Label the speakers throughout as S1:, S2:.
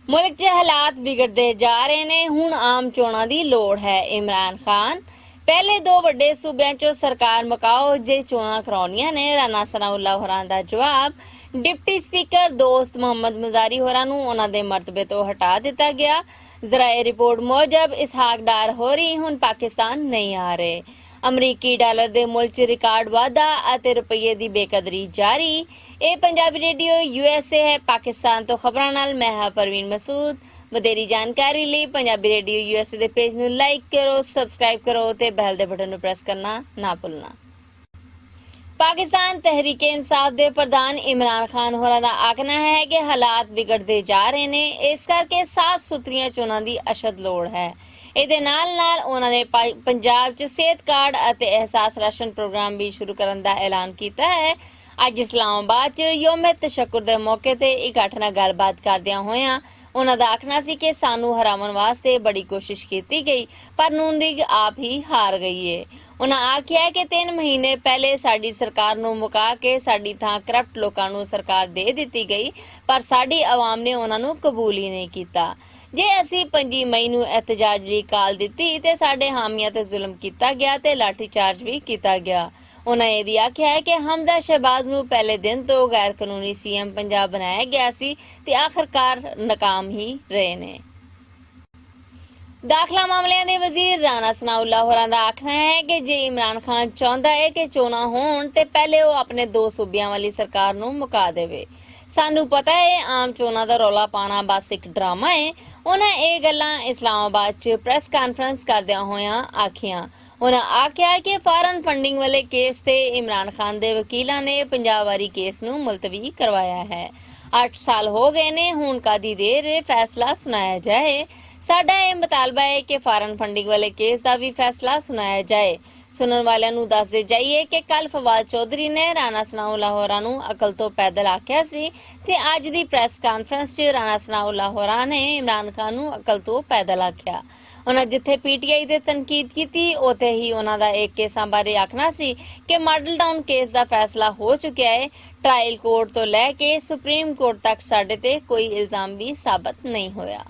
S1: ਮੁਲਕ 'ਚ ਹਾਲਾਤ ਵਿਗੜਦੇ ਜਾ ਰਹੇ ਨੇ। ਹੁਣ ਆਮ ਚੋਣਾਂ ਦੀ ਲੋੜ ਹੈ। ਇਮਰਾਨ ਖਾਨ ਪਹਿਲੇ ਦੋ ਵੱਡੇ ਸੂਬਿਆਂ 'ਚੋਂ ਸਰਕਾਰ ਮੁਕਾਓ ਜੇ ਚੋਣਾਂ ਕਰਾਉਣੀਆਂ ਨੇ। ਰਾਣਾ ਸਨਾਉੱਲਾ ਹੋਰਾਂ ਦਾ ਜਵਾਬ। ਡਿਪਟੀ ਸਪੀਕਰ ਦੋਸਤ ਮੁਹੰਮਦ ਮਜ਼ਾਰੀ ਹੋਰਾਂ ਨੂੰ ਉਹਨਾਂ ਦੇ ਮਰਤਬੇ ਤੋਂ ਹਟਾ ਦਿੱਤਾ ਗਿਆ। ਜ਼ਰਾਏ ਰਿਪੋਰਟ ਮੁਜਬ ਇਸਹਾਕ ਡਾਰ ਹੋਰੀ ਹੁਣ ਪਾਕਿਸਤਾਨ ਨਹੀਂ ਆ ਰਹੇ। ਅਮਰੀਕੀ ਡਾਲਰ ਦੇ ਮੁੱਲ 'ਚ ਰਿਕਾਰਡ ਵਾਧਾ ਅਤੇ ਰੁਪਈਏ ਦੀ ਬੇਕਦਰੀ ਜਾਰੀ। ਇਹ ਪੰਜਾਬੀ ਰੇਡੀਓ USA ਹੈ। ਪਾਕਿਸਤਾਨ ਤੋਂ ਖਬਰਾਂ ਨਾਲ ਮੈਂ ਹਾਂ ਪਰਵੀਨ ਮਸੂਦ। ਵਧੇਰੀ ਜਾਣਕਾਰੀ ਲਈ ਪੰਜਾਬੀ ਰੇਡੀਓ USA ਦੇ ਪੇਜ ਨੂੰ ਲਾਈਕ ਕਰੋ, ਸਬਸਕ੍ਰਾਈਬ ਕਰੋ ਤੇ ਬੈਲ ਦੇ ਬਟਨ ਨੂੰ ਪ੍ਰੈਸ ਕਰਨਾ ਨਾ ਭੁੱਲਣਾ। ਪਾਕਿਸਤਾਨ ਤਹਿਰੀਕ ਇਨਸਾਫ ਦੇ ਪ੍ਰਧਾਨ ਇਮਰਾਨ ਖਾਨ ਹੋਰਾਂ ਦਾ ਆਖਣਾ ਹੈ ਕਿ ਹਾਲਾਤ ਵਿਗੜਦੇ ਜਾ ਰਹੇ ਨੇ, ਇਸ ਕਰਕੇ ਸਾਫ਼ ਸੁਥਰੀਆਂ ਚੋਣਾਂ ਦੀ ਅਸ਼ਦ ਲੋੜ ਹੈ। ਇਹਦੇ ਨਾਲ ਉਹਨਾਂ ਨੇ ਪੰਜਾਬ 'ਚ ਸਿਹਤ ਕਾਰਡ ਅਤੇ ਅਹਿਸਾਸ ਰਾਸ਼ਨ ਪ੍ਰੋਗਰਾਮ ਵੀ ਸ਼ੁਰੂ ਕਰਨ ਦਾ ਐਲਾਨ ਕੀਤਾ ਹੈ। ਅੱਜ ਇਸਲਾਮਾਬਾਦ 'ਚ ਯੋਮ ਤਸ਼ੱਕੁਰ ਦੇ ਮੌਕੇ ਤੇ ਇਕੱਠ ਨਾਲ ਗੱਲਬਾਤ ਕਰਦਿਆਂ ਹੋਇਆਂ ਉਹਨਾਂ ਦਾ ਆਖਣਾ ਸੀ ਕਿ ਸਾਨੂੰ ਹਰਾਉਣ ਵਾਸਤੇ ਬੜੀ ਕੋਸ਼ਿਸ਼ ਕੀਤੀ ਗਈ ਪਰ ਨੂਨ ਲੀਗ ਆਪ ਹੀ ਹਾਰ ਗਈ ਏ। ਉਹਨਾਂ ਆਖਿਆ ਕਿ 3 ਮਹੀਨੇ ਪਹਿਲੇ ਸਾਡੀ ਸਰਕਾਰ ਨੂੰ ਮੁਕਾ ਕੇ ਸਾਡੀ ਥਾਂ ਕਰਪਟ ਲੋਕਾਂ ਨੂੰ ਸਰਕਾਰ ਦੇ ਦਿੱਤੀ ਗਈ ਪਰ ਸਾਡੀ ਆਵਾਮ ਨੇ ਉਹਨਾਂ ਨੂੰ ਕਬੂਲ ਹੀ ਨਹੀਂ ਕੀਤਾ। ਜੇ ਅਸੀਂ 5 ਮਈ ਨੂੰ ਇhtਜਾਜ ਲਈ ਕਾਲ ਦਿੱਤੀ ਤੇ ਸਾਡੇ ਹਾਮੀਆਂ ਤੇ ਜ਼ੁਲਮ ਕੀਤਾ ਗਿਆ ਤੇ ਲਾਠੀ ਚਾਰਜ ਵੀ ਕੀਤਾ ਗਿਆ। ਉਹਨਾਂ ਇਹ ਵੀ ਆਖਿਆ ਹੈ ਕਿ ਹਮਜ਼ਾ ਸ਼ਹਿਬਾਜ਼ ਨੂੰ ਪਹਿਲੇ ਦਿਨ ਤੋਂ ਗੈਰ ਕਾਨੂੰਨੀ CM ਪੰਜਾਬ ਬਣਾਇਆ ਗਿਆ ਸੀ ਤੇ ਆਖਰਕਾਰ ਨਾਕਾਮ ਹੀ ਰਹੇ ਨੇ। ਦਾਖਲਾ ਮਾਮਲਿਆਂ ਦੇ ਵਜ਼ੀਰ ਰਾਣਾ ਸਨਾਉੱਲਾ ਹੋਰਾਂ ਦਾ ਆਖਣਾ ਹੈ ਕਿ ਜੇ ਇਮਰਾਨ ਖਾਨ ਚਾਹੁੰਦਾ ਹੈ ਕਿ ਚੋਣਾਂ ਹੋਣ ਤੇ ਪਹਿਲੇ ਉਹ ਆਪਣੇ 2 ਸੂਬਿਆਂ ਵਾਲੀ ਸਰਕਾਰ ਨੂੰ ਮੁਕਾ ਦੇਵੇ। ਸਾਨੂੰ ਪਤਾ ਹੈ ਆਮ ਚੋਣਾਂ ਦਾ ਰੌਲਾ ਪਾਣਾ ਬਸ ਇੱਕ ਡਰਾਮਾ ਹੈ। ਉਹਨਾਂ ਇਹ ਗੱਲਾਂ ਇਸਲਾਮਾਬਾਦ 'ਚ ਪ੍ਰੈਸ ਕਾਨਫਰੰਸ ਕਰਦਿਆਂ ਹੋਇਆਂ ਆਖੀਆਂ। ਉਹਨਾਂ ਆਖਿਆ ਕਿ ਫਾਰਨ ਫੰਡਿੰਗ ਵਾਲੇ ਕੇਸ ਤੇ ਇਮਰਾਨ ਖਾਨ ਦੇ ਵਕੀਲਾਂ ਨੇ ਪੰਜਾਬ ਵਾਰੀ ਕੇਸ ਨੂੰ ਮੁਲਤਵੀ ਕਰਵਾਇਆ ਹੈ। 8 ਸਾਲ ਹੋ ਗਏ ਨੇ, ਹੁਣ ਕਾਦੀ ਦੇਰ ਫੈਸਲਾ ਸੁਣਾਇਆ ਜਾਏ। ਸਾਡਾ ਇਹ ਮੁਤਾਲਬਾ ਹੈ ਕਿ ਫਾਰਨ ਫੰਡਿੰਗ ਵਾਲੇ ਕੇਸ ਦਾ ਵੀ ਫੈਸਲਾ ਸੁਣਾਇਆ ਜਾਏ। ਸੁਣਨ ਵਾਲਿਆਂ ਨੂੰ ਦੱਸਦੇ ਜਾਈਏ ਕਿ ਕੱਲ ਫਵਾਦ ਚੌਧਰੀ ਨੇ ਰਾਣਾ ਸਨਾਉੱਲਾ ਹੋਰਾਂ ਨੂੰ ਅਕਲ ਤੋਂ ਪੈਦਲ ਆਖਿਆ ਸੀ ਤੇ ਅੱਜ ਦੀ ਪ੍ਰੈਸ ਕਾਨਫਰੰਸ 'ਚ ਰਾਣਾ ਸਨਾਉੱਲਾ ਹੋਰਾਂ ਨੇ ਇਮਰਾਨ ਖਾਨ ਨੂੰ ਅਕਲ ਤੋਂ ਪੈਦਲ ਆਖਿਆ। ਉਹਨਾਂ ਜਿੱਥੇ PTI ਤੇ ਤਨਕੀਦ ਕੀਤੀ ਉੱਥੇ ਹੀ ਉਹਨਾਂ ਦਾ ਇੱਕ ਕੇਸਾਂ ਬਾਰੇ ਆਖਣਾ ਸੀ ਕਿ ਮਾਡਲ ਟਾਊਨ ਕੇਸ ਦਾ ਫੈਸਲਾ ਹੋ ਚੁੱਕਿਆ ਹੈ। ਟ੍ਰਾਇਲ ਕੋਰਟ ਤੋਂ ਲੈ ਕੇ ਸੁਪਰੀਮ ਕੋਰਟ ਤੱਕ ਸਾਡੇ ਤੇ ਕੋਈ ਇਲਜ਼ਾਮ ਵੀ ਸਾਬਤ ਨਹੀਂ ਹੋਇਆ।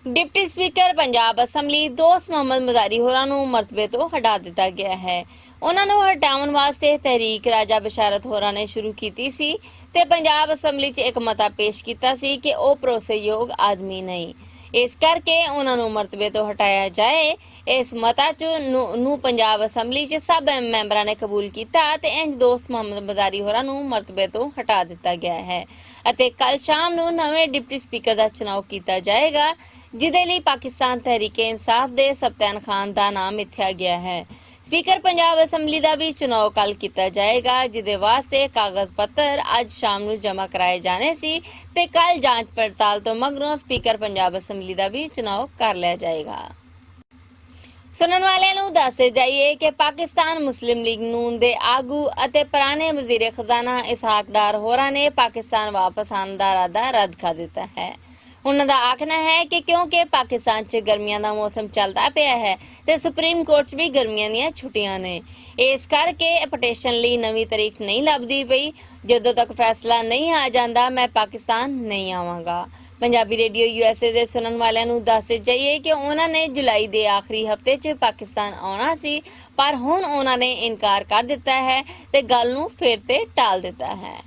S1: ਡਿਪਟੀ ਸਪੀਕਰ ਪੰਜਾਬ ਅਸੈਂਬਲੀ ਦੋਸਤ ਮੁਹੰਮਦ ਮਜ਼ਾਰੀ ਹੋਰਾਂ ਨੂੰ ਮਰਤਬੇ ਤੋਂ ਹਟਾ ਦਿੱਤਾ ਗਿਆ ਹੈ। ਉਹਨਾਂ ਨੂੰ ਹਟਾਉਣ ਵਾਸਤੇ ਤਹਿਰੀਕ ਰਾਜਾ ਬਸ਼ਾਰਤ ਹੋਰਾਂ ਨੇ ਸ਼ੁਰੂ ਕੀਤੀ ਸੀ ਤੇ ਪੰਜਾਬ ਅਸੈਂਬਲੀ 'ਚ ਇੱਕ ਮਤਾ ਪੇਸ਼ ਕੀਤਾ ਸੀ ਕਿ ਉਹ ਭਰੋਸੇਯੋਗ ਆਦਮੀ ਨਹੀਂ, ਇਸ ਕਰਕੇ ਉਹਨਾਂ ਨੂੰ ਮਰਤਬੇ ਤੋਂ ਹਟਾਇਆ ਜਾਏ। ਇਸ ਮਤਾ 'ਚ ਨੂੰ ਪੰਜਾਬ ਅਸੈਂਬਲੀ 'ਚ ਸਭ ਮੈਂਬਰਾਂ ਨੇ ਕਬੂਲ ਕੀਤਾ ਤੇ ਇੰਜ ਦੋਸਤ ਮੁਹੰਮਦ ਮਜ਼ਾਰੀ ਹੋਰਾਂ ਨੂੰ ਮਰਤਬੇ ਤੋਂ ਹਟਾ ਦਿੱਤਾ ਗਿਆ ਹੈ ਅਤੇ ਕੱਲ ਸ਼ਾਮ ਨੂੰ ਨਵੇਂ ਡਿਪਟੀ ਸਪੀਕਰ ਦਾ ਚੁਣਾਵ ਕੀਤਾ ਜਾਏਗਾ, ਜਿਹਦੇ ਲਈ ਪਾਕਿਸਤਾਨ ਤਹਿਰੀਕ ਇਨਸਾਫ ਦੇ ਸਬਤੈਨ ਖਾਨ ਦਾ ਨਾਮ ਮਿਥਿਆ ਗਿਆ ਹੈ। ਸਪੀਕਰ ਪੰਜਾਬ ਅਸੈਂਬਲੀ ਦਾ ਵੀ ਚੁਣਾਵ ਕੱਲ ਕੀਤਾ ਜਾਏਗਾ, ਜਿਹਦੇ ਵਾਸਤੇ ਕਾਗਜ਼ ਪੱਤਰ ਅੱਜ ਸ਼ਾਮ ਨੂੰ ਜਮ੍ਹਾਂ ਕਰਾਏ ਜਾਣੇ ਸੀ ਤੇ ਕੱਲ ਜਾਂਚ ਪੜਤਾਲ ਤੋਂ ਮਗਰੋਂ ਸਪੀਕਰ ਪੰਜਾਬ ਅਸੈਂਬਲੀ ਦਾ ਵੀ ਚੁਣਾਵ ਕਰ ਲਿਆ ਜਾਏਗਾ। ਸੁਣਨ ਵਾਲਿਆਂ ਨੂੰ ਦੱਸਦੇ ਜਾਈਏ ਕਿ ਪਾਕਿਸਤਾਨ ਮੁਸਲਿਮ ਲੀਗ ਨੂਨ ਦੇ ਆਗੂ ਅਤੇ ਪੁਰਾਣੇ ਵਜ਼ੀਰ ਖਜ਼ਾਨਾ ਇਸਹਾਕ ਡਾਰ ਹੋਰਾਂ ਨੇ ਪਾਕਿਸਤਾਨ ਵਾਪਸ ਆਉਣ ਦਾ ਇਰਾਦਾ ਰੱਦ ਕਰ ਦਿੱਤਾ ਹੈ। ਉਹਨਾਂ ਦਾ ਆਖਣਾ ਹੈ ਕਿ ਕਿਉਂਕਿ ਪਾਕਿਸਤਾਨ 'ਚ ਗਰਮੀਆਂ ਦਾ ਮੌਸਮ ਚੱਲਦਾ ਪਿਆ ਹੈ ਤੇ ਸੁਪਰੀਮ ਕੋਰਟ 'ਚ ਵੀ ਗਰਮੀਆਂ ਦੀਆਂ ਛੁੱਟੀਆਂ ਨੇ, ਇਸ ਕਰਕੇ ਪਟੀਸ਼ਨ ਲਈ ਨਵੀਂ ਤਾਰੀਖ ਨਹੀਂ ਲੱਭਦੀ ਪਈ। ਜਦੋਂ ਤੱਕ ਫੈਸਲਾ ਨਹੀਂ ਆ ਜਾਂਦਾ ਮੈਂ ਪਾਕਿਸਤਾਨ ਨਹੀਂ ਆਵਾਂਗਾ। ਪੰਜਾਬੀ ਰੇਡੀਓ USA ਦੇ ਸੁਣਨ ਵਾਲਿਆਂ ਨੂੰ ਦੱਸਦੇ ਜਾਈਏ ਕਿ ਉਹਨਾਂ ਨੇ ਜੁਲਾਈ ਦੇ ਆਖਰੀ ਹਫਤੇ 'ਚ ਪਾਕਿਸਤਾਨ ਆਉਣਾ ਸੀ ਪਰ ਹੁਣ ਉਹਨਾਂ ਨੇ ਇਨਕਾਰ ਕਰ ਦਿੱਤਾ ਹੈ ਤੇ ਗੱਲ ਨੂੰ ਫਿਰ ਤੇ ਟਾਲ ਦਿੱਤਾ ਹੈ।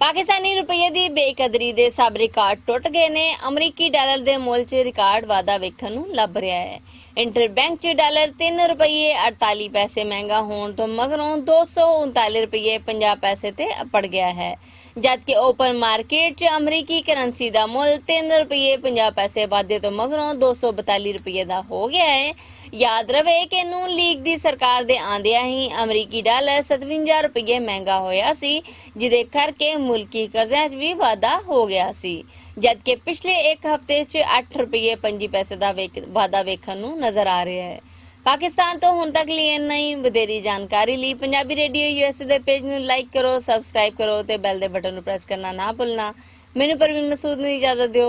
S1: ਪਾਕਿਸਤਾਨੀ ਰੁਪਈਏ ਦੀ ਬੇਕਦਰੀ ਦੇ ਸਭ ਰਿਕਾਰਡ ਟੁੱਟ ਗਏ ਨੇ। ਅਮਰੀਕੀ ਡਾਲਰ ਦੇ ਮੁੱਲ 'ਚ ਰਿਕਾਰਡ ਵਾਧਾ ਵੇਖਣ ਨੂੰ ਲੱਭ ਰਿਹਾ ਹੈ। ਇੰਟਰਬੈਂਕ 'ਚ ਡਾਲਰ 3 ਰੁਪਈਏ 48 ਪੈਸੇ ਮਹਿੰਗਾ ਹੋਣ ਤੋਂ ਮਗਰੋਂ 239 ਰੁਪਈਏ 50 ਪੈਸੇ ਤੇ ਅਪੜ ਗਿਆ ਹੈ, ਜਦਕਿ ਓਪਨ ਮਾਰਕੀਟ 'ਚ ਅਮਰੀਕੀ ਕਰੰਸੀ ਦਾ ਮੁੱਲ 3 ਰੁਪਈਏ 50 ਪੈਸੇ ਵਾਧੇ ਤੋਂ ਮਗਰੋਂ 242 ਰੁਪਈਏ ਦਾ ਹੋ ਗਿਆ ਹੈ। ਯਾਦ ਰਵੇ ਕਿ ਨੂਨ ਲੀਗ ਦੀ ਸਰਕਾਰ ਦੇ ਆਂਦਿਆਂ ਹੀ ਅਮਰੀਕੀ ਡਾਲਰ 57 ਰੁਪਈਏ ਮਹਿੰਗਾ ਹੋਇਆ ਸੀ, ਜਿਹਦੇ ਕਰਕੇ ਮੁਲਕੀ ਕਰਜ਼ਿਆਂ 'ਚ ਵੀ ਵਾਧਾ ਹੋ ਗਿਆ ਸੀ, ਜਦਕਿ ਪਿਛਲੇ ਇੱਕ ਹਫ਼ਤੇ 'ਚ 8 ਰੁਪਈਏ 25 ਪੈਸੇ ਦਾ ਵਾਧਾ ਵੇਖਣ ਨੂੰ ਨਜ਼ਰ ਆ ਰਿਹਾ ਹੈ। ਪਾਕਿਸਤਾਨ ਤੋਂ ਹੁਣ ਤੱਕ ਲਈ ਇੰਨਾ ਹੀ। ਵਧੇਰੀ ਜਾਣਕਾਰੀ ਲਈ ਪੰਜਾਬੀ ਰੇਡੀਓ USA ਦੇ ਪੇਜ ਨੂੰ ਲਾਈਕ ਕਰੋ, ਸਬਸਕ੍ਰਾਈਬ ਕਰੋ ਤੇ ਬੈਲ ਦੇ ਬਟਨ ਨੂੰ ਪ੍ਰੈਸ ਕਰਨਾ ਨਾ ਭੁੱਲਣਾ। ਮੈਨੂੰ ਪਰਵੀਨ ਮਸੂਦ ਨੂੰ ਇਜਾਜ਼ਤ ਦਿਓ।